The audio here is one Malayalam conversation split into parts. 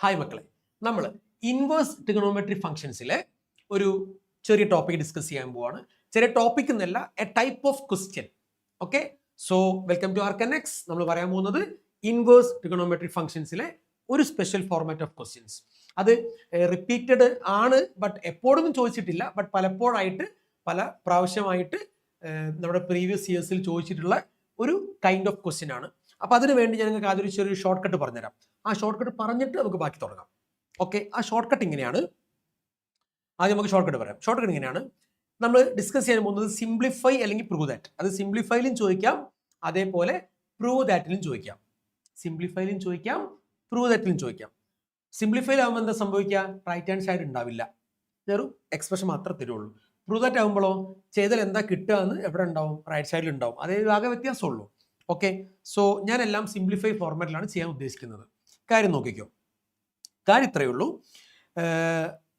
ഹായ് മക്കളെ, നമ്മൾ ഇൻവേഴ്സ് ട്രിഗണോമെട്രി ഫംഗ്ഷൻസിലെ ഒരു ചെറിയ ടോപ്പിക് ഡിസ്കസ് ചെയ്യാൻ പോവാണ്. ചെറിയ ടോപ്പിക് എന്നല്ല, a type of question. Okay, so welcome to Arcanex. നമ്മൾ പറയാൻ പോകുന്നത് ഇൻവേഴ്സ് ട്രിഗണോമെട്രി ഫംഗ്ഷൻസിലെ ഒരു സ്പെഷ്യൽ ഫോർമാറ്റ് ഓഫ് ക്വസ്റ്റ്യൻസ്. അത് റിപ്പീറ്റഡ് ആണ്, ബട്ട് എപ്പോഴൊന്നും ചോദിച്ചിട്ടില്ല, ബട്ട് പലപ്പോഴായിട്ട് പല പ്രാവശ്യമായിട്ട് നമ്മുടെ പ്രീവിയസ് ഇയേഴ്സിൽ ചോദിച്ചിട്ടുള്ള ഒരു കൈൻഡ് ഓഫ് ക്വസ്റ്റ്യൻ ആണ്. അപ്പൊ അതിനു വേണ്ടി ഞാൻ നിങ്ങൾക്ക് ആദ്യം ചെറിയൊരു ഷോർട്ട് കട്ട് പറഞ്ഞുതരാം. ആ ഷോർട്ട് കട്ട് പറഞ്ഞിട്ട് നമുക്ക് ബാക്കി തുടങ്ങാം. ഓക്കെ, ആ ഷോർട്ട് കട്ട് ഇങ്ങനെയാണ്. ആദ്യം നമുക്ക് ഷോർട്ട് കട്ട് പറയാം. ഷോർട്ട് കട്ട് ഇങ്ങനെയാണ്. നമ്മൾ ഡിസ്കസ് ചെയ്യാൻ പോകുന്നത് സിംപ്ലിഫൈ അല്ലെങ്കിൽ പ്രൂവ് ദാറ്റ്. അത് സിംപ്ലിഫൈയിലും ചോദിക്കാം, അതേപോലെ പ്രൂവ് ദാറ്റിലും ചോദിക്കാം. സിംപ്ലിഫൈയിലും ചോദിക്കാം, പ്രൂവ് ദാറ്റിലും ചോദിക്കാം. സിംപ്ലിഫൈയിൽ ആകുമ്പോൾ എന്താ സംഭവിക്കുക? റൈറ്റ് ഹാൻഡ് സൈഡ് ഉണ്ടാവില്ല, വെറും എക്സ്പ്രഷൻ മാത്രമേ തരുള്ളൂ. പ്രൂവ് ദാറ്റ് ആകുമ്പോഴോ ചെയ്താൽ എന്താ കിട്ടുക എന്ന് എവിടെ ഉണ്ടാവും? റൈറ്റ് സൈഡിൽ ഉണ്ടാവും. അതേ ആകെ വ്യത്യാസമുള്ളൂ. ഓക്കെ, സോ ഞാൻ എല്ലാം സിംപ്ലിഫൈ ഫോർമാറ്റിലാണ് ചെയ്യാൻ ഉദ്ദേശിക്കുന്നത്. കാര്യം നോക്കിക്കോ. കാര്യം ഇത്രയേ ഉള്ളൂ.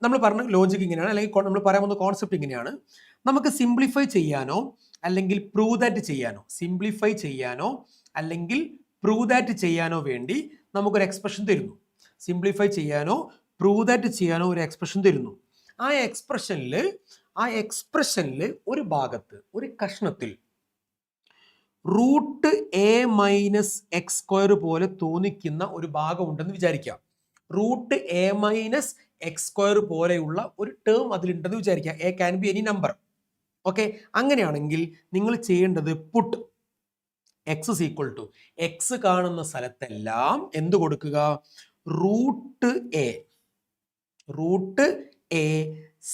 നമ്മൾ പറഞ്ഞ ലോജിക്ക് ഇങ്ങനെയാണ്, അല്ലെങ്കിൽ നമ്മൾ പറയാൻ പോകുന്ന കോൺസെപ്റ്റ് ഇങ്ങനെയാണ്. നമുക്ക് സിംപ്ലിഫൈ ചെയ്യാനോ അല്ലെങ്കിൽ പ്രൂവ് ദാറ്റ് ചെയ്യാനോ, സിംപ്ലിഫൈ ചെയ്യാനോ അല്ലെങ്കിൽ പ്രൂവ് ദാറ്റ് ചെയ്യാനോ വേണ്ടി നമുക്കൊരു എക്സ്പ്രഷൻ തരുന്നു. സിംപ്ലിഫൈ ചെയ്യാനോ പ്രൂവ് ദാറ്റ് ചെയ്യാനോ ഒരു എക്സ്പ്രഷൻ തരുന്നു. ആ എക്സ്പ്രഷനിൽ ഒരു ഭാഗത്ത്, ഒരു കഷ്ണത്തിൽ root A minus X square പോലെ തോന്നിക്കുന്ന ഒരു ഭാഗം ഉണ്ടെന്ന് വിചാരിക്കാം. Root A minus X square പോലെയുള്ള ഒരു ടേം അതിലുണ്ടെന്ന് വിചാരിക്കുക. A can be any number. Okay, അങ്ങനെയാണെങ്കിൽ നിങ്ങൾ ചെയ്യേണ്ടത് put X is equal to, X കാണുന്ന സ്ഥലത്തെല്ലാം എന്ത് കൊടുക്കുക? റൂട്ട് എ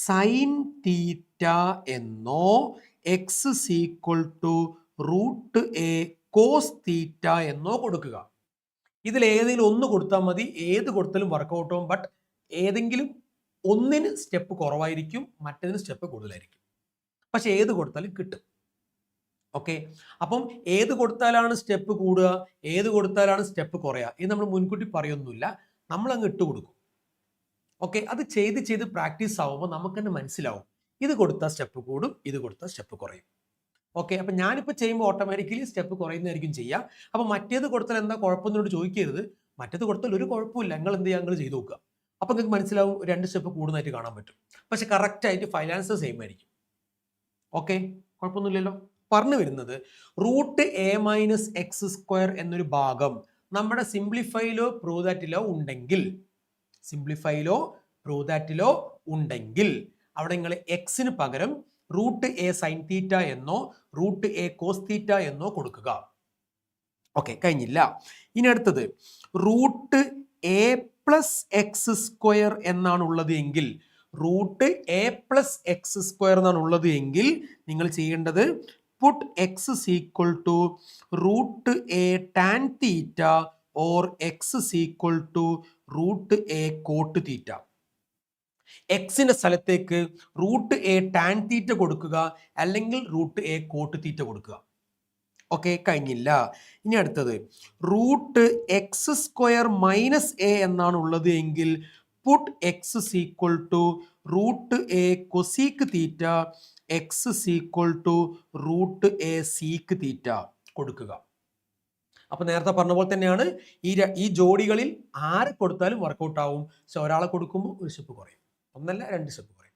സൈൻ തീറ്റ എന്നോ X is equal to root A cos theta എന്നോ കൊടുക്കുക. ഇതിൽ ഏതെങ്കിലും ഒന്ന് കൊടുത്താൽ മതി. ഏത് കൊടുത്താലും വർക്കൗട്ട് ആവും. ബട്ട് ഏതെങ്കിലും ഒന്നിന് സ്റ്റെപ്പ് കുറവായിരിക്കും, മറ്റേതിന് സ്റ്റെപ്പ് കൂടുതലായിരിക്കും. പക്ഷെ ഏത് കൊടുത്താലും കിട്ടും. ഓക്കെ, അപ്പം ഏത് കൊടുത്താലാണ് സ്റ്റെപ്പ് കൂടുക, ഏത് കൊടുത്താലാണ് സ്റ്റെപ്പ് കുറയുക, ഇത് നമ്മൾ മുൻകൂട്ടി പറയൊന്നുമില്ല, നമ്മൾ അങ്ങ് ഇട്ട് കൊടുക്കും. ഓക്കെ, അത് ചെയ്ത് പ്രാക്ടീസ് ആവുമ്പോൾ നമുക്ക് തന്നെ മനസ്സിലാവും ഇത് കൊടുത്താൽ സ്റ്റെപ്പ് കൂടും, ഇത് കൊടുത്താൽ സ്റ്റെപ്പ് കുറയും. ഓക്കെ, അപ്പം ഞാനിപ്പോൾ ചെയ്യുമ്പോൾ ഓട്ടോമാറ്റിക്കലി സ്റ്റെപ്പ് കുറയുന്നതായിരിക്കും ചെയ്യുക. അപ്പം മറ്റേത് കൊടുത്താൽ എന്താ കുഴപ്പമെന്നോട് ചോദിക്കരുത്. മറ്റേത് കൊടുത്താൽ ഒരു കുഴപ്പമില്ല, നിങ്ങൾ എന്ത് ചെയ്യുക, നിങ്ങൾ ചെയ്ത് നോക്കുക. അപ്പം നിങ്ങൾക്ക് മനസ്സിലാവും 2 സ്റ്റെപ്പ് കൂടുന്നതായിട്ട് കാണാൻ പറ്റും. പക്ഷെ കറക്റ്റായിട്ട് ഫൈനാൻസ് സെയിം ആയിരിക്കും. ഓക്കെ, കുഴപ്പമൊന്നുമില്ലല്ലോ. പറഞ്ഞു വരുന്നത് root A minus X square എന്നൊരു ഭാഗം നമ്മുടെ സിംപ്ലിഫൈയിലോ പ്രൂവ് ദാറ്റിലോ ഉണ്ടെങ്കിൽ അവിടെ നിങ്ങൾ എക്സിന് പകരം റൂട്ട് എ സൈൻ തീറ്റ എന്നോ റൂട്ട് എ കോസ് തീറ്റ എന്നോ കൊടുക്കുക. ഓക്കെ, കഴിഞ്ഞില്ല. ഇനി അടുത്തത് root A plus X square എന്നാണ് ഉള്ളത് എങ്കിൽ, root A plus X square എന്നാണ് ഉള്ളത് എങ്കിൽ നിങ്ങൾ ചെയ്യേണ്ടത് put X is equal to root A tan theta or X is equal to root A cot theta. എക്സിന്റെ സ്ഥലത്തേക്ക് റൂട്ട് എ ടാൻ തീറ്റ കൊടുക്കുക, അല്ലെങ്കിൽ റൂട്ട് എ കോട്ട് തീറ്റ കൊടുക്കുക. ഓക്കെ, കഴിഞ്ഞില്ല. ഇനി അടുത്തത് root X square minus A എന്നാണ് ഉള്ളത് എങ്കിൽ put X is equal to root A cosec theta X is equal to root A sec theta കൊടുക്കുക. അപ്പൊ നേരത്തെ പറഞ്ഞ പോലെ തന്നെയാണ് ഈ ജോഡികളിൽ ആരെ കൊടുത്താലും വർക്കൗട്ട് ആവും. പക്ഷെ ഒരാളെ കൊടുക്കുമ്പോൾ ഒരു സ്റ്റെപ്പ് കുറയും, ഒന്നല്ല 2 സ്റ്റെപ്പ് കുറയും.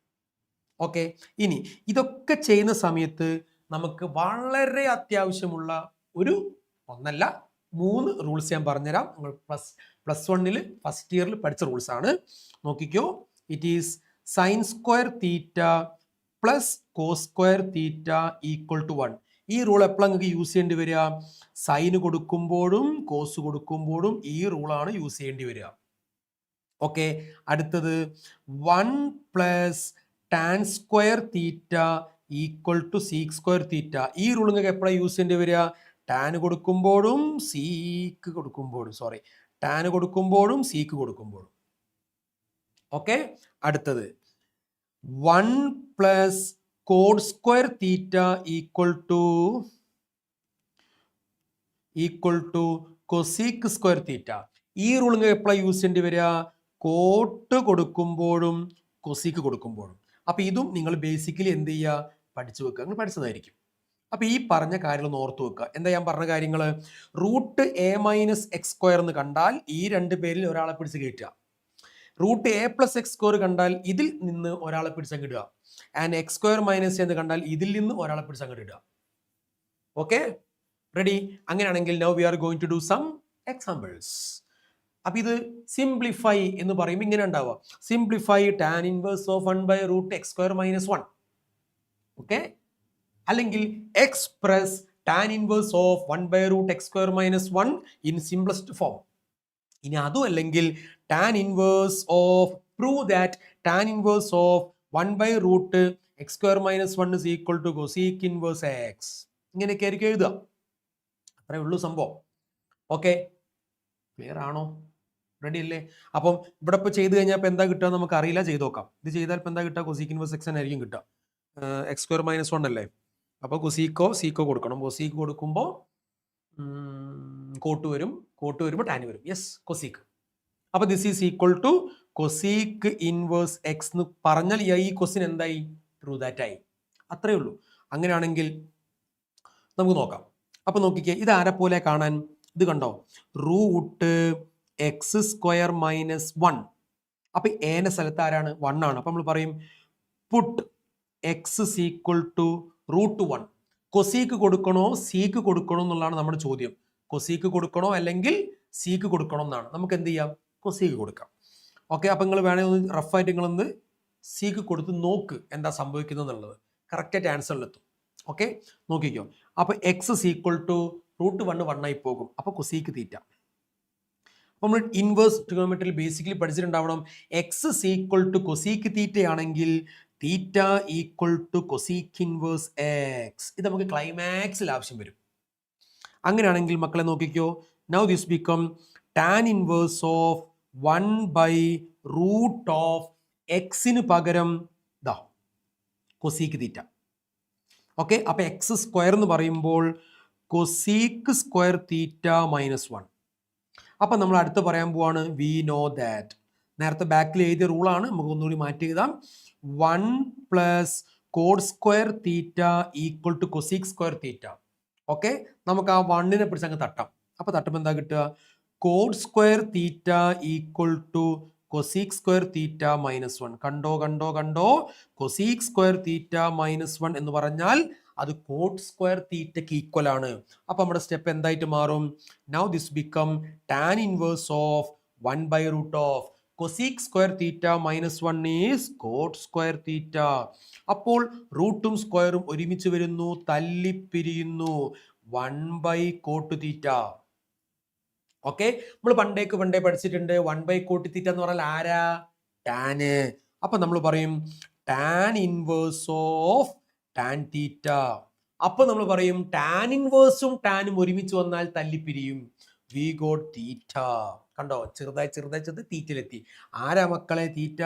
ഓക്കെ, ഇനി ഇതൊക്കെ ചെയ്യുന്ന സമയത്ത് നമുക്ക് വളരെ അത്യാവശ്യമുള്ള ഒന്നല്ല 3 റൂൾസ് ഞാൻ പറഞ്ഞുതരാം. നിങ്ങൾ പ്ലസ് 1 ഫസ്റ്റ് ഇയറിൽ പഠിച്ച റൂൾസ് ആണ്. നോക്കിക്കോ. It is sin square theta plus cos square theta equal to 1. ഈ റൂൾ എപ്പോഴാണ് നിങ്ങൾക്ക് യൂസ് ചെയ്യേണ്ടി വരിക? സൈന് കൊടുക്കുമ്പോഴും കോസ് കൊടുക്കുമ്പോഴും ഈ റൂളാണ് യൂസ് ചെയ്യേണ്ടി വരിക. ഓക്കെ, അടുത്തത് 1 plus tan square theta equal to sec square theta. ഈ റൂൾ നിങ്ങൾക്ക് എപ്പോഴാണ് യൂസ് ചെയ്യേണ്ടി വരിക? ടാന് കൊടുക്കുമ്പോഴും സീക്ക് കൊടുക്കുമ്പോഴും. ഓക്കെ, അടുത്തത് 1 plus cot square theta equal to cosec square theta. ഈ റൂൾ നിങ്ങൾക്ക് എപ്പോഴാണ് യൂസ് ചെയ്യേണ്ടി വരിക? കോട്ട് കൊടുക്കുമ്പോഴും കൊസീക്ക് കൊടുക്കുമ്പോഴും. അപ്പൊ ഇതും നിങ്ങൾ ബേസിക്കലി എന്ത് ചെയ്യുക? പഠിച്ചു വെക്കുക. നിങ്ങൾ പഠിച്ചതായിരിക്കും. അപ്പൊ ഈ പറഞ്ഞ കാര്യങ്ങൾ ഒന്ന് ഓർത്ത് വെക്കുക. എന്താ ഞാൻ പറഞ്ഞ കാര്യങ്ങൾ? Root A minus X square എന്ന് കണ്ടാൽ ഈ 2 പേരിൽ ഒരാളെ പിടിച്ച് കയറ്റുക. Root A plus X square കണ്ടാൽ ഇതിൽ നിന്ന് ഒരാളെ പിടിച്ചങ്ങിടുക. ആൻഡ് എക്സ് സ്ക്വയർ മൈനസ് എന്ന് കണ്ടാൽ ഇതിൽ നിന്ന് ഒരാളെ പിടിച്ചങ്ങിടുക. Okay, ready? അങ്ങനെയാണെങ്കിൽ now we are going to do some examples. അപ്പൊ ഇത് സിംപ്ലിഫൈ എന്ന് പറയുമ്പോൾ ഇങ്ങനെ ഉണ്ടാവുക, simplify tan inverse of 1/√x² - 1. Okay, അല്ലെങ്കിൽ express tan inverse of 1/√x² - 1 in simplest form. ഇനി അതും അല്ലെങ്കിൽ tan inverse of prove that tan inverse of 1/√x² - 1 is equal to cosec inverse x. ഇങ്ങനെയൊക്കെ ആയിരിക്കും എഴുതുക. അത്രേ ഉള്ളൂ സംഭവം. ഓക്കെ, ക്ലിയർ ആണോ? റെഡി അല്ലേ? അപ്പം ഇവിടെ ഇപ്പോൾ ചെയ്ത് കഴിഞ്ഞാൽ ഇപ്പോൾ എന്താ കിട്ടുക നമുക്ക് അറിയില്ല, ചെയ്ത് നോക്കാം. ഇത് ചെയ്താൽ ഇപ്പോൾ എന്താ കിട്ടുക? കൊസീക്ക് ഇൻവേഴ്സ് എക്സ് ആയിരിക്കും കിട്ടുക. x² - 1 അല്ലേ? അപ്പോൾ സീക്കോ കൊടുക്കണം. കൊസീക്ക് കൊടുക്കുമ്പോൾ കോട്ട് വരുമ്പോൾ ടാൻ വരും. Yes, cosec. അപ്പോൾ this is equal to cosec inverse X എന്ന് പറഞ്ഞാൽ ഈ ക്വസ്റ്റ്യൻ എന്തായി? ട്രൂ ദാറ്റ് ആയി. അത്രേ ഉള്ളൂ. അങ്ങനെയാണെങ്കിൽ നമുക്ക് നോക്കാം. അപ്പോൾ നോക്കിക്കേ, ഇത് ആരെ പോലെ കാണാൻ? ഇത് കണ്ടോ, റൂട്ട് x² - 1. അപ്പൊ എന്റെ സ്ഥലത്ത് ആരാണ്? 1 ആണ്. അപ്പൊ നമ്മൾ പറയും put X is equal to √1. Cosec കൊടുക്കണോ സീക്ക് കൊടുക്കണോ എന്നുള്ളതാണ് നമ്മുടെ ചോദ്യം. കൊസീക്ക് കൊടുക്കണോ അല്ലെങ്കിൽ സീക്ക് കൊടുക്കണോ എന്നാണ്. നമുക്ക് എന്ത് ചെയ്യാം? കൊസീക്ക് കൊടുക്കാം. ഓക്കെ, അപ്പൊ നിങ്ങൾ വേണമെങ്കിൽ ഒന്ന് റഫായിട്ട് നിങ്ങളൊന്ന് സീക്ക് കൊടുത്ത് നോക്ക് എന്താ സംഭവിക്കുന്നത് എന്നുള്ളത്. കറക്റ്റായിട്ട് ആൻസറിലെത്തും. ഓക്കെ, നോക്കിക്കോ. അപ്പൊ എക്സ് is equal to √1 1 ആയി പോകും. അപ്പൊ കൊസീക്ക് തീറ്റ. അപ്പോൾ നമ്മൾ ഇൻവേഴ്സ് ട്രിഗണോമെട്രിയിൽ ബേസിക്കലി പഠിച്ചിട്ടുണ്ടാവണം, X is equal to cosec theta ആണെങ്കിൽ theta equal to cosec inverse X. ഇത് നമുക്ക് ക്ലൈമാക്സിൽ ആവശ്യം വരും. അങ്ങനെയാണെങ്കിൽ മക്കളെ നോക്കിക്കോ, now this become tan inverse of 1/√x പകരം ദാ കൊസീക്ക് തീറ്റ. ഓക്കെ, അപ്പൊ x² എന്ന് പറയുമ്പോൾ കൊസീക്ക് സ്ക്വയർ തീറ്റ -1. അപ്പൊ നമ്മൾ അടുത്ത് പറയാൻ പോവാണ് വി നോ ദാറ്റ്. നേരത്തെ ബാക്കിൽ എഴുതിയ റൂളാണ്, നമുക്ക് ഒന്നുകൂടി മാറ്റി എഴുതാം. 1 + code square theta equal to cosec square theta. Okay, നമുക്ക് ആ 1നെ പിടിച്ച് അങ്ങ് തട്ടാം. അപ്പൊ തട്ടുമ്പോൾ എന്താ കിട്ടുക? Code square theta equal to cosec square തീറ്റ -1. കണ്ടോ, കൊസീക്ക് സ്ക്വയർ തീറ്റ -1 എന്ന് പറഞ്ഞാൽ അത് കോഡ് സ്ക്വയർ തീറ്റയ്ക്ക് ഈക്വൽ ആണ്. അപ്പൊ നമ്മുടെ സ്റ്റെപ്പ് എന്തായിട്ട് മാറും? Now this become tan inverse of 1/√ cosec square theta -1 is code square തീറ്റ. അപ്പോൾ റൂട്ടും സ്ക്വയറും ഒരുമിച്ച് വരുന്നു, തല്ലിപ്പിരിയുന്നു. 1/കോട്ട് തീറ്റ. ഓക്കെ, നമ്മൾ പണ്ടേ പഠിച്ചിട്ടുണ്ട് 1/കോട്ട് തീറ്റ എന്ന് പറഞ്ഞാൽ ആരാ? ടാന്. അപ്പൊ നമ്മൾ പറയും tan inverse of tan theta. അപ്പൊ നമ്മൾ പറയും ടാൻ ഇൻവേഴ്സും ടാനും ഒരുമിച്ച് വന്നാൽ തല്ലിപ്പിരിയും. വി ഗോട്ട് തീറ്റ. കണ്ടോ, ചെറുതായി തീറ്റയിലെത്തി. ആരാ മക്കളെ തീറ്റ?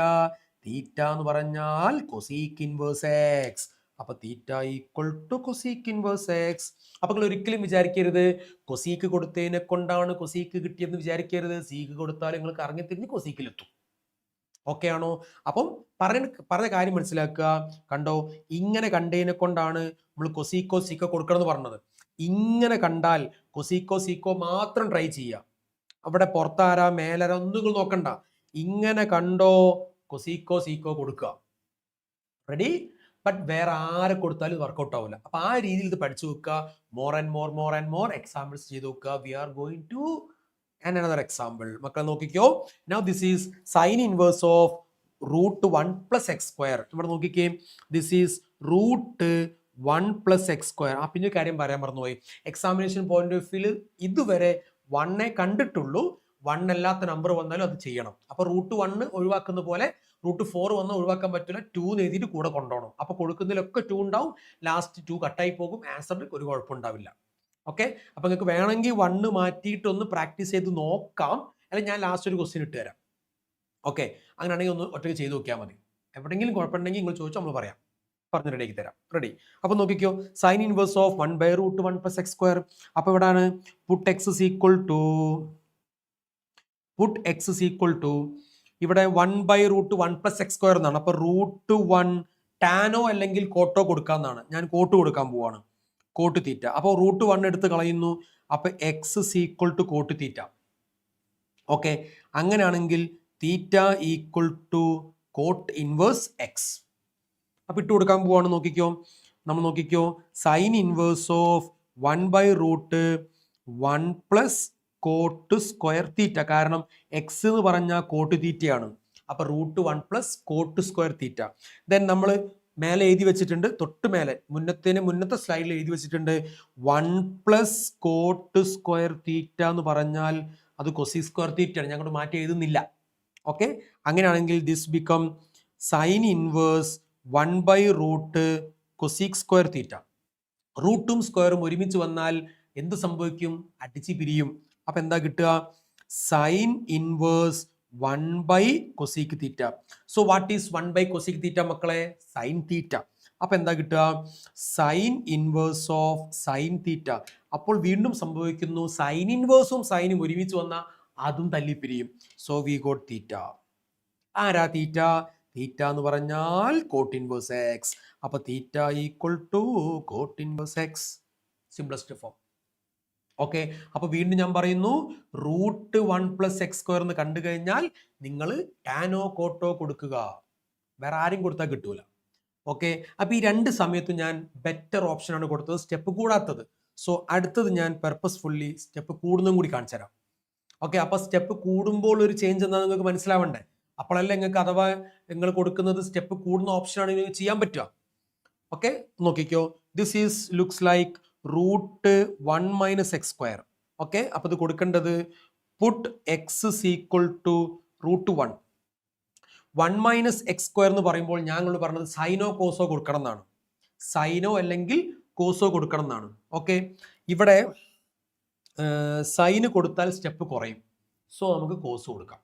തീറ്റ എന്ന് പറഞ്ഞാൽ കൊസീക്ക് ഇൻവേഴ്സ് എക്സ്. അപ്പൊ theta equal to cosec inverse X. അപ്പൊ നിങ്ങൾ ഒരിക്കലും വിചാരിക്കരുത് കൊസീക്ക് കൊടുത്തതിനെ കൊണ്ടാണ് കൊസീക്ക് കിട്ടിയെന്ന് വിചാരിക്കരുത്. സീക്ക് കൊടുത്താൽ നിങ്ങൾ കറങ്ങി തിരിഞ്ഞ് കൊസീക്കിലെത്തും. ഓക്കെ ആണോ? അപ്പം പറഞ്ഞ കാര്യം മനസ്സിലാക്കുക. കണ്ടോ, ഇങ്ങനെ കണ്ടതിനെ കൊണ്ടാണ് നമ്മൾ കൊസീക്കോ സീക്കോ കൊടുക്കണം എന്ന് പറഞ്ഞത്. ഇങ്ങനെ കണ്ടാൽ കൊസീക്കോ സീക്കോ മാത്രം ട്രൈ ചെയ്യുക. അവിടെ പുറത്താരാ മേലാരാ ഒന്നും നിങ്ങൾ നോക്കണ്ട. ഇങ്ങനെ കണ്ടോ കൊസീക്കോ സീക്കോ കൊടുക്കുക. റെഡി? ബട്ട് വേറെ ആരെ കൊടുത്താലും ഇത് വർക്കൗട്ട് ആവില്ല. അപ്പൊ ആ രീതിയിൽ ഇത് പഠിച്ചു വെക്കുക. മോർ ആൻഡ് മോർ എക്സാമ്പിൾസ് ചെയ്ത് നോക്കുക. We are going to and another example. മക്കൾ നോക്കിക്കോ. Now this is sin inverse of √1 + x². ഇവിടെ നോക്കിക്കേ, this is √1 + x². ആ പിന്നെ കാര്യം പറയാൻ മറന്നുപോയി. എക്സാമിനേഷൻ പോയിന്റ് ഓഫ് വ്യൂവിൽ ഇതുവരെ 1 കണ്ടിട്ടുള്ളൂ. 1 അല്ലാത്ത നമ്പർ വന്നാലും അത് ചെയ്യണം. അപ്പൊ √1 ഒഴിവാക്കുന്ന പോലെ √4 വന്നാൽ ഒഴിവാക്കാൻ പറ്റില്ല. 2 എഴുതിയിട്ട് കൂടെ കൊണ്ടുപോകണം. അപ്പൊ കൊടുക്കുന്നതിലൊക്കെ 2 ഉണ്ടാവും. ലാസ്റ്റ് 2 കട്ടായി പോകും. ആൻസറിൽ ഒരു കുഴപ്പമുണ്ടാവില്ല. ഓക്കെ, അപ്പൊ നിങ്ങൾക്ക് വേണമെങ്കിൽ 1 മാറ്റിയിട്ടൊന്ന് പ്രാക്ടീസ് ചെയ്ത് നോക്കാം. അല്ലെങ്കിൽ ഞാൻ ലാസ്റ്റ് ഒരു ക്വസ്റ്റ്യൻ ഇട്ട് തരാം. ഓക്കെ, അങ്ങനെയാണെങ്കിൽ ഒന്ന് ഒറ്റയ്ക്ക് ചെയ്ത് നോക്കിയാൽ മതി. എവിടെയെങ്കിലും കുഴപ്പമുണ്ടെങ്കിൽ നിങ്ങൾ ചോദിച്ചാൽ നമ്മൾ പറയാം, പറഞ്ഞ് റെഡിയാക്കി തരാം. റെഡി? അപ്പൊ നോക്കിക്കോ, സൈൻ ഇൻവേഴ്സ് ഓഫ് 1/√1 + x². അപ്പൊ ഇവിടാണ് puttu x is equal to ഇവിടെ 1/√1 + x² എന്നാണ്. അപ്പൊ √1 ടാനോ അല്ലെങ്കിൽ കോട്ടോ കൊടുക്കാന്നാണ്. ഞാൻ കോട്ട് കൊടുക്കാൻ പോവാണ്. Cot theta. അപ്പോൾ √1 എടുത്ത് കളയുന്നു. അപ്പൊ x is equal to cot theta. Okay, അങ്ങനെയാണെങ്കിൽ theta equal to cot inverse x. അപ്പം ഇട്ട് കൊടുക്കാൻ പോവാണ്. നോക്കിക്കോ, നമ്മൾ നോക്കിക്കോ, sine inverse of 1/√1 plus cot square theta. കാരണം എക്സ് എന്ന് പറഞ്ഞാൽ കോട്ട് തീറ്റയാണ്. അപ്പം √1 plus cot square theta. Then നമ്മൾ മേലെ എഴുതി വെച്ചിട്ടുണ്ട്, തൊട്ട് മേലെ മുന്നത്തെ സ്ലൈഡിൽ എഴുതി വെച്ചിട്ടുണ്ട് 1 പ്ലസ് കോട്ട് സ്ക്വയർ തീറ്റ എന്ന് പറഞ്ഞാൽ അത് കൊസീക് സ്ക്വയർ തീറ്റയാണ്. ഞങ്ങൾ മാറ്റി എഴുതുന്നില്ല. ഓക്കെ, അങ്ങനെയാണെങ്കിൽ this become sine inverse 1/√ cosec square theta. റൂട്ടും സ്ക്വയറും ഒരുമിച്ച് വന്നാൽ എന്ത് സംഭവിക്കും? അടിച്ച് പിരിയും. അപ്പൊ എന്താ കിട്ടുക? സൈൻ ഇൻവേഴ്സ് 1/കൊസീക് തീറ്റ. സോ വാട്ട് ഈസ് 1/കൊസീക് തീറ്റ മക്കളെ? Sine theta. അപ്പൊ എന്താ കിട്ടുക? Sine inverse of sine theta. അപ്പോൾ വീണ്ടും സംഭവിക്കുന്നു, സൈൻ ഇൻവേഴ്സും സൈനും ഒരുമിച്ച് വന്നാൽ അതും തല്ലിപ്പിരിയും. So we got theta. ആരാ തീറ്റ? തീറ്റ എന്ന് പറഞ്ഞാൽ കോട്ട് ഇൻവേഴ്സ് എക്സ്. അപ്പൊ theta equal to cot inverse x. Simplest form. Okay, അപ്പൊ വീണ്ടും ഞാൻ പറയുന്നു, √1 പ്ലസ് എക്സ് സ്ക്വയർ എന്ന് കണ്ടു കഴിഞ്ഞാൽ നിങ്ങൾ ടാനോ കോട്ടോ കൊടുക്കുക. വേറെ ആരും കൊടുത്താൽ കിട്ടൂല. ഓക്കെ, അപ്പൊ ഈ രണ്ട് സമയത്തും ഞാൻ ബെറ്റർ ഓപ്ഷനാണ് കൊടുത്തത്, സ്റ്റെപ്പ് കൂടാത്തത്. സോ അടുത്തത് ഞാൻ പെർപ്പസ്ഫുള്ളി സ്റ്റെപ്പ് കൂടുന്നതും കൂടി കാണിച്ചു തരാം. ഓക്കെ, അപ്പൊ സ്റ്റെപ്പ് കൂടുമ്പോൾ ഒരു ചേഞ്ച് എന്താ നിങ്ങൾക്ക് മനസ്സിലാവണ്ടേ? അപ്പോഴല്ലേ നിങ്ങൾക്ക്, അഥവാ നിങ്ങൾ കൊടുക്കുന്നത് സ്റ്റെപ്പ് കൂടുന്ന ഓപ്ഷനാണ് നിങ്ങൾക്ക് ചെയ്യാൻ പറ്റുക. ഓക്കെ, നോക്കിക്കോ, this is looks like √1 minus X square. Okay, അപ്പൊ ഇത് കൊടുക്കേണ്ടത് put X is equal to √1. 1 minus X square എന്ന് പറയുമ്പോൾ ഞങ്ങൾ പറഞ്ഞത് സൈനോ കോസോ കൊടുക്കണം എന്നാണ്. സൈനോ അല്ലെങ്കിൽ കോസോ കൊടുക്കണം എന്നാണ്. ഓക്കെ, ഇവിടെ സൈന് കൊടുത്താൽ സ്റ്റെപ്പ് കുറയും. സോ നമുക്ക് കോസ് കൊടുക്കാം.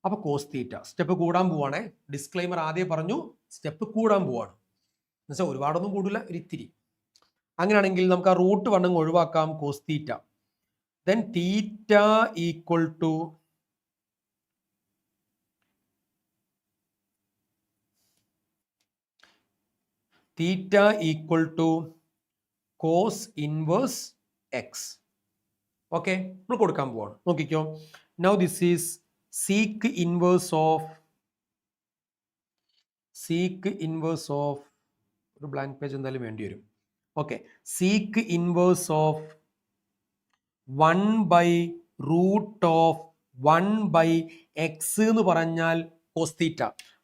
അപ്പൊ കോസ് തീറ്റ സ്റ്റെപ്പ് കൂടാൻ പോവാണേ. ഡിസ്ക്ലൈമർ ആദ്യം പറഞ്ഞു, സ്റ്റെപ്പ് കൂടാൻ പോവാണ്. എന്നുവെച്ചാൽ ഒരുപാടൊന്നും കൂടില്ല, ഒരു ഇത്തിരി. അങ്ങനെയാണെങ്കിൽ നമുക്ക് ആ √1 ഒഴിവാക്കാം, cos theta. Then theta equal to cos inverse x. Okay, നമ്മൾ കൊടുക്കാൻ പോവാണ്. നോക്കിക്കോ, now this is sec inverse of ഒരു ബ്ലാങ്ക് പേജ് എന്തായാലും വേണ്ടി വരും. Okay, seek inverse of 1/√1/x എന്ന് പറഞ്ഞാൽ കോസ് തീറ്റ.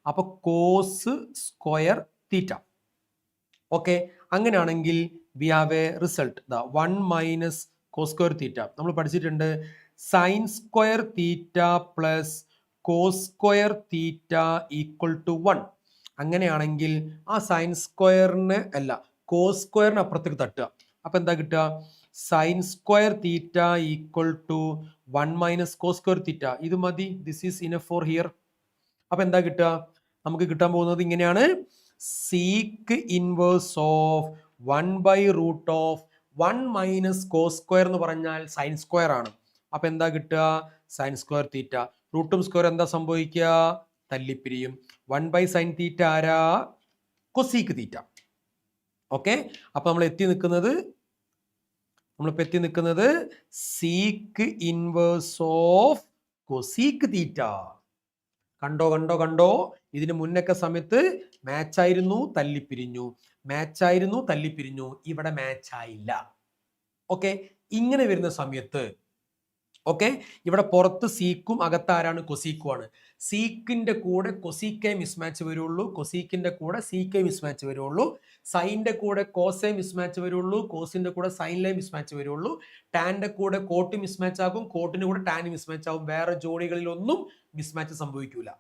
അപ്പൊ കോസ് സ്ക്വയർ തീറ്റ. ഓക്കെ, അങ്ങനെയാണെങ്കിൽ we have a result. 1 minus cos square theta. നമ്മൾ പഠിച്ചിട്ടുണ്ട് sine square theta plus cos square theta equal to 1. അങ്ങനെയാണെങ്കിൽ ആ സൈൻ സ്ക്വയറിന് അല്ല, കോസ് സ്ക്വയറിന് അപ്പുറത്തേക്ക് തട്ടുക. അപ്പൊ എന്താ കിട്ടുക? Sine square theta equal to 1 minus cos square theta. ഇത് മതി, this is enough for here. അപ്പൊ എന്താ കിട്ടുക? നമുക്ക് കിട്ടാൻ പോകുന്നത് ഇങ്ങനെയാണ്, sec inverse of 1/√1 minus cos square എന്ന് പറഞ്ഞാൽ സൈൻ സ്ക്വയർ ആണ്. അപ്പൊ എന്താ കിട്ടുക? Sine square theta. റൂട്ടും സ്ക്വയർ എന്താ സംഭവിക്കുക? തല്ലിപ്പിരിയും. 1/sin തീറ്റ ആരാ? കൊസീക്ക് തീറ്റ. ഓക്കെ, അപ്പൊ നമ്മൾ എത്തി നിൽക്കുന്നത് സീക്ക് ഇൻവേഴ്സ് ഓഫ് കൊസീക്ക് തീറ്റ. കണ്ടോ, ഇതിന് മുന്നൊക്കെ സമയത്ത് മാച്ചായിരുന്നു, തല്ലിപ്പിരിഞ്ഞു. ഇവിടെ മാച്ചായില്ല. ഓക്കെ, ഇങ്ങനെ വരുന്ന സമയത്ത് ഓക്കെ, ഇവിടെ പുറത്ത് സീക്കും അകത്ത് ആരാണ്? കൊസീക്കുമാണ്. സീക്കിന്റെ കൂടെ കൊസീക്കെ മിസ്മാച്ച് വരുള്ളൂ, കൊസീക്കിന്റെ കൂടെ സീക്കെ മിസ്മാച്ച് വരുള്ളൂ, സൈൻ്റെ കൂടെ കോസെ മിസ്മാച്ച് വരുള്ളൂ, കോസിന്റെ കൂടെ സൈനിലെ മിസ്മാച്ച് വരുള്ളൂ, ടാന്റെ കൂടെ കോട്ട് മിസ്മാച്ച് ആകും, കോട്ടിന്റെ കൂടെ ടാൻ മിസ്മാച്ച് ആകും. വേറെ ജോഡികളിലൊന്നും മിസ്മാച്ച് സംഭവിക്കൂല.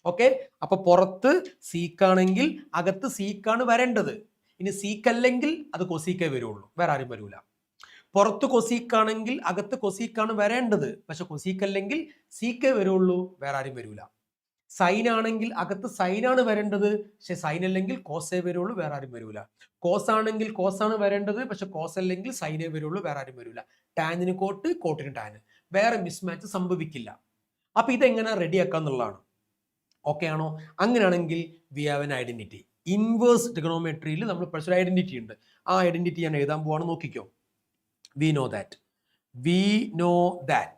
ഓക്കെ, അപ്പൊ പുറത്ത് സീക്കാണെങ്കിൽ അകത്ത് സീക്കാണ് വരേണ്ടത്. ഇനി സീക്കല്ലെങ്കിൽ അത് കൊസീക്കെ വരുള്ളൂ, വേറെ ആരും വരൂല. പുറത്ത് കൊസീക്കാണെങ്കിൽ അകത്ത് കൊസീക്കാണ് വരേണ്ടത്, പക്ഷെ കൊസീക്കല്ലെങ്കിൽ സീക്കേ വരുള്ളൂ, വേറെ ആരും വരൂല. സൈൻ ആണെങ്കിൽ അകത്ത് സൈനാണ് വരേണ്ടത്, പക്ഷെ സൈൻ അല്ലെങ്കിൽ കോസേ വരുള്ളൂ, വേറെ ആരും വരൂല. കോസ് ആണെങ്കിൽ കോസാണ് വരേണ്ടത്, പക്ഷെ കോസ് അല്ലെങ്കിൽ സൈനേ വരുള്ളൂ, വേറെ ആരും വരൂല. ടാനിന് കോട്ട്, കോട്ടിന് ടാന്, വേറെ മിസ്മാച്ച് സംഭവിക്കില്ല. അപ്പൊ ഇതെങ്ങനെ റെഡിയാക്കുക എന്നുള്ളതാണ്. ഓക്കെ ആണോ? അങ്ങനെയാണെങ്കിൽ we have an identity. Inverse ട്രിഗണോമെട്രിയിൽ നമ്മൾ പഠിച്ച ഒരു ഐഡന്റിറ്റി ഉണ്ട്. ആ ഐഡന്റിറ്റി ഞാൻ എഴുതാൻ പോവാണ്. നോക്കിക്കോ, we know that.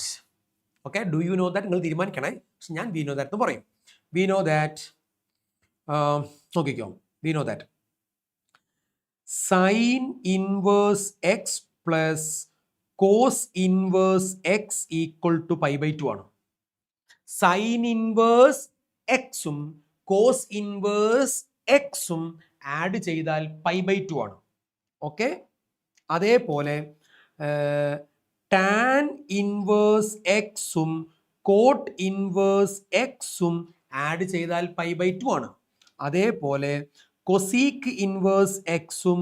Okay, do you know that? നിങ്ങൾ തീരുമാനിക്കണേ. പക്ഷെ ഞാൻ വി നോ ദാറ്റ് എന്ന് പറയും. വി നോ ദാറ്റ്, നോക്കിക്കോ, we know that sine inverse x plus cos inverse x equal to π/2 ആണ്. സൈൻ ഇൻവേഴ്സ് എക്സും കോസ് ഇൻവേഴ്സ് എക്സും ആഡ് ചെയ്താൽ π/2 ആണ്. ഓക്കെ, അതേപോലെ ടാൻ ഇൻവേഴ്സ് എക്സും കോട്ട് ഇൻവേഴ്സ് എക്സും ആഡ് ചെയ്താൽ π/2 ആണ്. അതേപോലെ കൊസീക്ക് ഇൻവേഴ്സ് എക്സും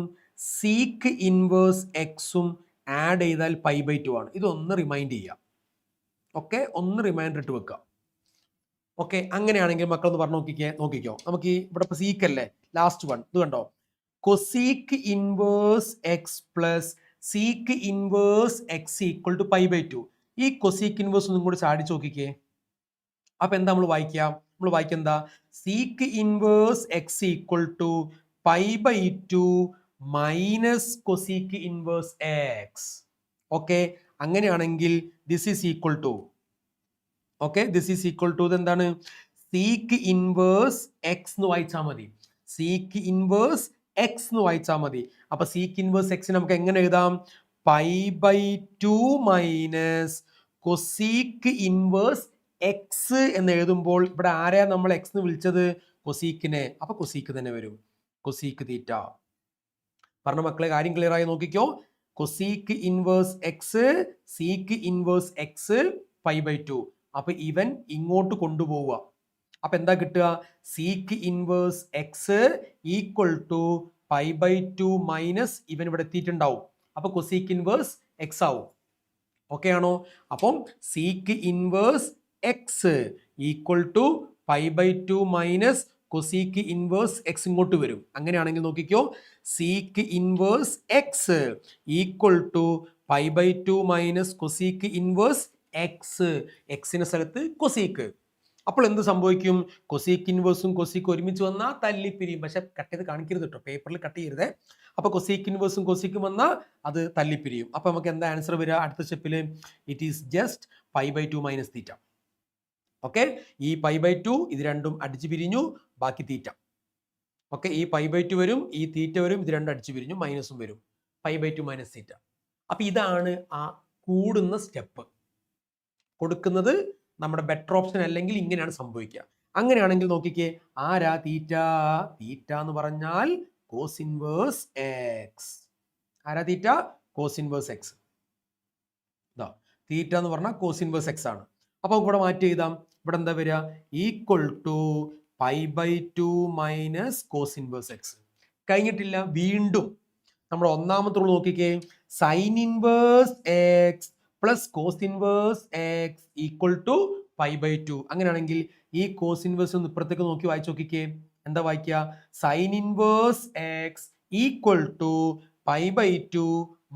സീക്ക് ഇൻവേഴ്സ് എക്സും ആഡ് ചെയ്താൽ π/2 ആണ്. ഇതൊന്ന് റിമൈൻഡ് ചെയ്യാം. ഓക്കെ, ഒന്ന് റിമൈൻഡർ ഇട്ട് വെക്കുക. ഓക്കെ, അങ്ങനെയാണെങ്കിൽ മക്കളൊന്ന് പറഞ്ഞു നോക്കിക്കോ. നമുക്ക് ഈ ഇവിടെ ഇപ്പോൾ സീക്ക് അല്ലേ ലാസ്റ്റ് വൺ, ഇത് കണ്ടോ, cosec inverse x plus sec inverse x equal to π/2. ഈ കൊസീക്ക് ഇൻവേഴ്സ് ഒന്നും കൂടി ചാടിച്ച് നോക്കിക്കേ. അപ്പൊ എന്താ നമ്മൾ വായിക്കുക എന്താ, sec inverse x equal to π/2 minus cosec inverse x. Okay, അങ്ങനെയാണെങ്കിൽ this is equal to, okay, this is equal to എന്താണ്, സീക്ക് ഇൻവേഴ്സ് എക്സ് എന്ന് വായിച്ചാൽ മതി. സീക്ക് ഇൻവേഴ്സ് എക്സ് എന്ന് വായിച്ചാൽ മതി. അപ്പൊ സീക്ക് ഇൻവേഴ്സ് എക്സ് നമുക്ക് എങ്ങനെ എഴുതാം, π/2 മൈനസ് കൊസീക്ക് ഇൻവേഴ്സ് എക്സ് എന്ന് എഴുതുമ്പോൾ ഇവിടെ ആരെയാ നമ്മൾ എക്സ് എന്ന് വിളിച്ചത്, കൊസീക്കിനെ. അപ്പൊ കൊസീക്ക് തന്നെ വരും, കൊസീക്ക് തീറ്റ. പറഞ്ഞ മക്കളെ കാര്യം ക്ലിയർ ആയി നോക്കിക്കോ. Cosec inverse x, sec inverse x, π/2. അപ്പൊ ഇവൻ ഇങ്ങോട്ട് കൊണ്ടുപോവുക. അപ്പൊ എന്താ കിട്ടുക, sec inverse x equal to π/2 minus ഇവൻ ഇവിടെ എത്തിയിട്ടുണ്ടാവും. അപ്പൊ കൊസീക്ക് ഇൻവേഴ്സ് എക്സ് ആവും. ഓക്കെ ആണോ? അപ്പം sec inverse x equal to π/2 minus cosec inverse x ഇങ്ങോട്ട് വരും. അങ്ങനെയാണെങ്കിൽ നോക്കിക്കോ, sec inverse x equal to π/2 minus cosec inverse x. എക്സിന്റെ സ്ഥലത്ത് കൊസീക്ക്. അപ്പോൾ എന്ത് സംഭവിക്കും, കൊസീക്ക് ഇൻവേഴ്സും കൊസീക്ക് ഒരുമിച്ച് വന്നാൽ തല്ലിപ്പിരിയും. പക്ഷെ കട്ട് ചെയ്ത് കാണിക്കരുത് കേട്ടോ, പേപ്പറിൽ കട്ട് ചെയ്യരുത്. അപ്പൊ കൊസീക്ക് ഇൻവേഴ്സും കൊസീക്കും വന്നാൽ അത് തല്ലിപ്പിരിയും. അപ്പൊ നമുക്ക് എന്താ ആൻസർ വരിക അടുത്ത സ്റ്റെപ്പിൽ, it is just π/2 minus theta. Okay, ഈ π/2 ഇത് രണ്ടും അടിച്ചു പിരിഞ്ഞു, ബാക്കി തീറ്റ. ഓക്കെ, ഈ π/2 വരും, ഈ തീറ്റ വരും, ഇത് രണ്ടും അടിച്ചു പിരിഞ്ഞു, മൈനസും വരും, π/2 മൈനസ് തീറ്റ. അപ്പൊ ഇതാണ് ആ കൂടുന്ന സ്റ്റെപ്പ്. കൊടുക്കുന്നത് നമ്മുടെ ബെറ്റർ ഓപ്ഷൻ അല്ലെങ്കിൽ ഇങ്ങനെയാണ് സംഭവിക്കുക. അങ്ങനെയാണെങ്കിൽ നോക്കിക്കേ, ആരാ തീറ്റ? തീറ്റ എന്ന് പറഞ്ഞാൽ കോസ് ഇൻവേഴ്സ് എക്സ്. ആരാ തീറ്റ? Cos inverse X. ഇതാ തീറ്റ എന്ന് പറഞ്ഞാൽ കോസ് ഇൻവേഴ്സ് എക്സ് ആണ്. അപ്പൊ ഇവിടെ മാറ്റി എഴുതാം. ഇവിടെ എന്താ വരിക, equal to π/2 minus cos inverse x. കഴിഞ്ഞിട്ടില്ല, വീണ്ടും നമ്മുടെ ഒന്നാമത്തെ റൂൾ നോക്കിക്കേ, sine inverse x plus cos inverse x equal to π/2. അങ്ങനെയാണെങ്കിൽ ഈ കോസ് ഇൻവേഴ്സ് ഒന്ന് ഇപ്പുറത്തേക്ക് നോക്കി വായിച്ചു നോക്കിക്കേ. എന്താ വായിക്കുക, sine inverse x equal to π/2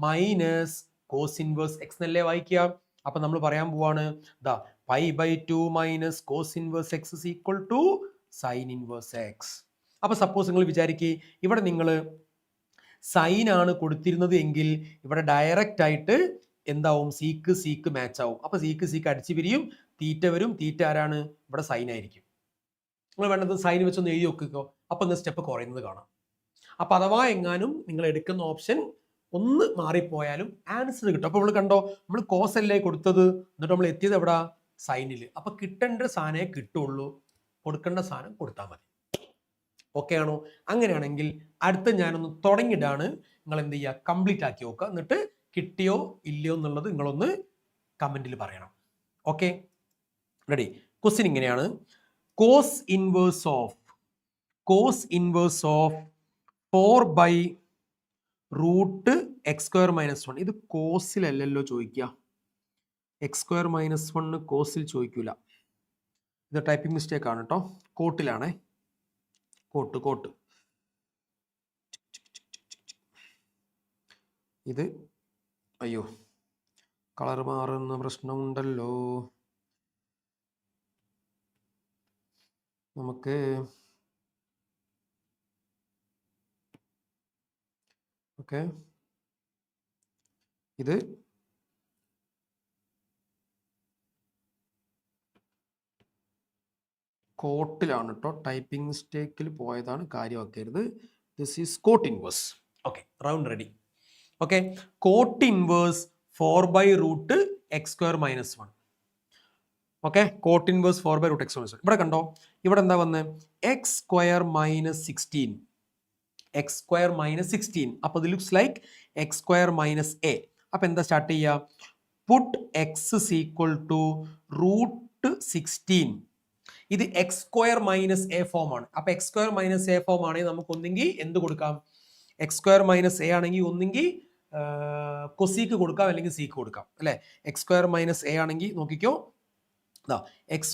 minus cos inverse x എന്നല്ലേ വായിക്കുക. അപ്പൊ നമ്മൾ പറയാൻ പോവാണ്, ദാ π/2 minus cos inverse x is equal to sine inverse X. അപ്പൊ സപ്പോസ് നിങ്ങൾ വിചാരിക്കുക, ഇവിടെ നിങ്ങൾ സൈൻ ആണ് കൊടുത്തിരുന്നത് എങ്കിൽ ഇവിടെ ഡയറക്റ്റ് ആയിട്ട് എന്താവും, സീക്ക് സീക്ക് മാച്ച് ആവും. അപ്പൊ സീക്ക് സീക്ക് അടിച്ചു പിരിയും, തീറ്റ വരും. തീറ്റ ആരാണ്? ഇവിടെ സൈൻ ആയിരിക്കും. നിങ്ങൾ വേണ്ടത് സൈൻ വെച്ചൊന്ന് എഴുതി വെക്കുക. അപ്പൊ ഇന്ന് സ്റ്റെപ്പ് കുറയുന്നത് കാണാം. അപ്പൊ അഥവാ എങ്ങാനും നിങ്ങൾ എടുക്കുന്ന ഓപ്ഷൻ ഒന്ന് മാറിപ്പോയാലും ആൻസർ കിട്ടും. അപ്പൊ നമ്മൾ കണ്ടോ, നമ്മൾ കോസ് അല്ലേ കൊടുത്തത്, എന്നിട്ട് നമ്മൾ എത്തിയത് എവിടെ? സൈനിൽ. അപ്പൊ കിട്ടേണ്ട സാധനമേ കിട്ടുള്ളൂ, കൊടുക്കേണ്ട സാധനം കൊടുത്താൽ മതി. ഓക്കെ ആണോ? അങ്ങനെയാണെങ്കിൽ അടുത്ത ഞാനൊന്ന് തുടങ്ങിയിട്ടാണ്, നിങ്ങൾ എന്ത് ചെയ്യുക, കംപ്ലീറ്റ് ആക്കി നോക്കുക. എന്നിട്ട് കിട്ടിയോ ഇല്ലയോ എന്നുള്ളത് നിങ്ങളൊന്ന് കമന്റിൽ പറയണം. Okay, ready? ക്വസ്റ്റ്യൻ ഇങ്ങനെയാണ്, കോസ് ഇൻവേഴ്സ് ഓഫ് 4/√x²-1. ഇത് കോസിലല്ലല്ലോ ചോദിക്കുക, x²-1 കോസിൽ ചോദിക്കൂല. ഇത് ടൈപ്പിംഗ് മിസ്റ്റേക്ക് ആണ് കേട്ടോ, കോട്ടിലാണേ, കോട്ട്. ഇത് അയ്യോ, കളർ മാറുന്ന പ്രശ്നമുണ്ടല്ലോ. നമുക്ക് ഓക്കെ, ഇത് കോട്ടിലാണ് കേട്ടോ, ടൈപ്പിംഗ് മിസ്റ്റേക്കിൽ പോയതാണ്, കാര്യമാക്കരുത്. This is cot inverse. Okay, round ready. Okay, cot inverse 4/√x² - 1. Okay, cot inverse 4/√x² - 1. ഇവിടെ കണ്ടോ, ഇവിടെ എന്താ വന്നത്? x² - 16. x² - 16. അപ്പോൾ ഇത് ലുക്സ് ലൈക്ക് x² - a. അപ്പോൾ എന്താ സ്റ്റാർട്ട് ചെയ്യുക? പുട്ട് x = √16. ഇത് x² - a ഫോം ആണ്. അപ്പോൾ x² - a ഫോം ആണെങ്കിൽ നമുക്ക് ഒന്നെങ്കിൽ എന്ത് കൊടുക്കാം? x² - a ആണെങ്കിൽ ഒന്നെങ്കിൽ കൊസീക്ക് കൊടുക്കാം, അല്ലെങ്കിൽ സീക്ക് കൊടുക്കാം, അല്ലേ? x² - a ആണെങ്കിൽ നോക്കിക്കോ, x²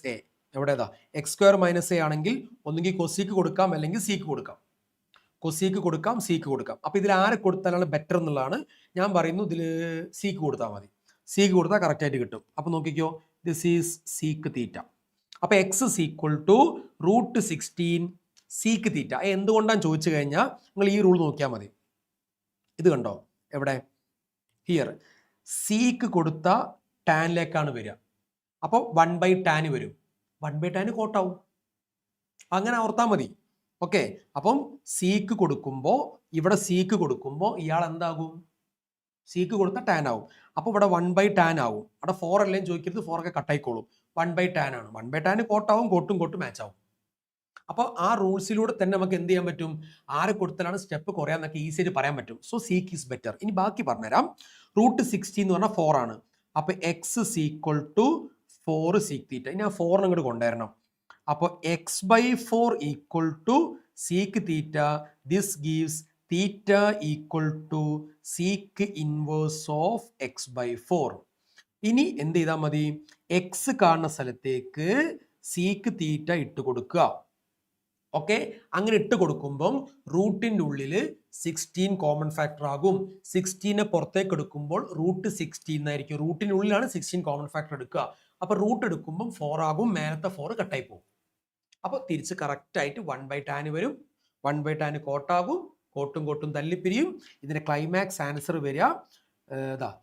- a എവിടെതാ? x² - a ആണെങ്കിൽ ഒന്നുകിൽ കൊസീക്ക് കൊടുക്കാം, അല്ലെങ്കിൽ സീക്ക് കൊടുക്കാം. കൊസീക്ക് കൊടുക്കാം, സീക്ക് കൊടുക്കാം. അപ്പോൾ ഇതിൽ ആരെ കൊടുത്താലാണ് ബെറ്റർ എന്നുള്ളതാണ് ഞാൻ പറയുന്നു. ഇതിൽ സീക്ക് കൊടുത്താൽ മതി. സീക്ക് കൊടുത്താൽ കറക്റ്റ് ആയിട്ട് കിട്ടും. അപ്പോൾ നോക്കിക്കോ, ദിസ് ഈസ് സീക്ക് തീറ്റ. അപ്പോൾ x = √16 സീക്ക് തീറ്റ. എന്തുകൊണ്ടാണ് ചോദിച്ചു കഴിഞ്ഞാൽ നിങ്ങൾ ഈ റൂൾ നോക്കിയാൽ മതി. ഇത് കണ്ടോ, എവിടെ? ഹിയർ സീക്ക് കൊടുത്ത ടാനിലേക്കാണ് വരിക. അപ്പോൾ 1/tan വരും. 1/tan കോട്ടാവും. അങ്ങനെ ഓർത്താൽ മതി. ഓക്കെ, അപ്പം സീക്ക് കൊടുക്കുമ്പോൾ, ഇവിടെ സീക്ക് കൊടുക്കുമ്പോൾ ഇയാൾ എന്താകും? സീക്ക് കൊടുത്ത ടാൻ ആവും. അപ്പോൾ ഇവിടെ 1/tan ആവും. അവിടെ 4 അല്ലേം ചോദിക്കരുത്, 4 ഒക്കെ കട്ടായിക്കോളും. 1/tan ആണ്. 1/tan കോട്ടാവും, കോട്ടും മാച്ച് ആവും. അപ്പോൾ ആ റൂൾസിലൂടെ തന്നെ നമുക്ക് എന്ത് ചെയ്യാൻ പറ്റും? ആരെ കൊടുത്താലാണ് സ്റ്റെപ്പ് കുറയാന്നൊക്കെ ഈസി ആയിട്ട് പറയാൻ പറ്റും. So seek is better. ഇനി ബാക്കി പറഞ്ഞുതരാം. √16 എന്ന് പറഞ്ഞാൽ 4 ആണ്. അപ്പോൾ x = 4 സീക്ക് തീറ്റ. ഇനി ആ 4 അങ്ങോട്ട് കൊണ്ടുവരണം. അപ്പോൾ x/4 = seek theta. This gives theta = seek inverse of x/4. ഇനി എന്ത് ചെയ്താൽ മതി? എക്സ് കാണുന്ന സ്ഥലത്തേക്ക് സീക്ക് തീറ്റ ഇട്ട് കൊടുക്കുക. ഓക്കെ, അങ്ങനെ ഇട്ട് കൊടുക്കുമ്പം റൂട്ടിൻ്റെ ഉള്ളിൽ 16 കോമൺ ഫാക്ടർ ആകും. 16 പുറത്തേക്ക് എടുക്കുമ്പോൾ √16 എന്നായിരിക്കും. റൂട്ടിനുള്ളിലാണ് 16 കോമൺ ഫാക്ടർ എടുക്കുക. അപ്പോൾ റൂട്ട് എടുക്കുമ്പം 4 ആകും, മേലത്തെ 4 കട്ടായി പോകും. അപ്പോൾ തിരിച്ച് കറക്റ്റായിട്ട് 1/tan വരും. 1/tan കോട്ടാകും, കോട്ടും തല്ലിപ്പിരിയും. ഇതിൻ്റെ ക്ലൈമാക്സ് ആൻസർ വരിക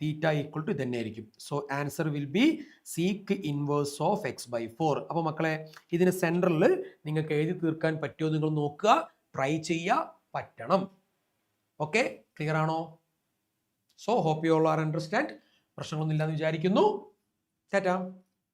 തീറ്റ = ഇത് തന്നെയായിരിക്കും. So answer will be seek inverse of x/4. അപ്പോൾ മക്കളെ, ഇതിന് സെൻറ്ററിൽ നിങ്ങൾക്ക് എഴുതി തീർക്കാൻ പറ്റുമോ നിങ്ങൾ നോക്കുക, ട്രൈ ചെയ്യുക, പറ്റണം. ഓക്കെ, ക്ലിയർ ആണോ? So hope you all are understand. പ്രശ്നങ്ങളൊന്നും ഇല്ലാന്ന് വിചാരിക്കുന്നു. ടാറ്റാ.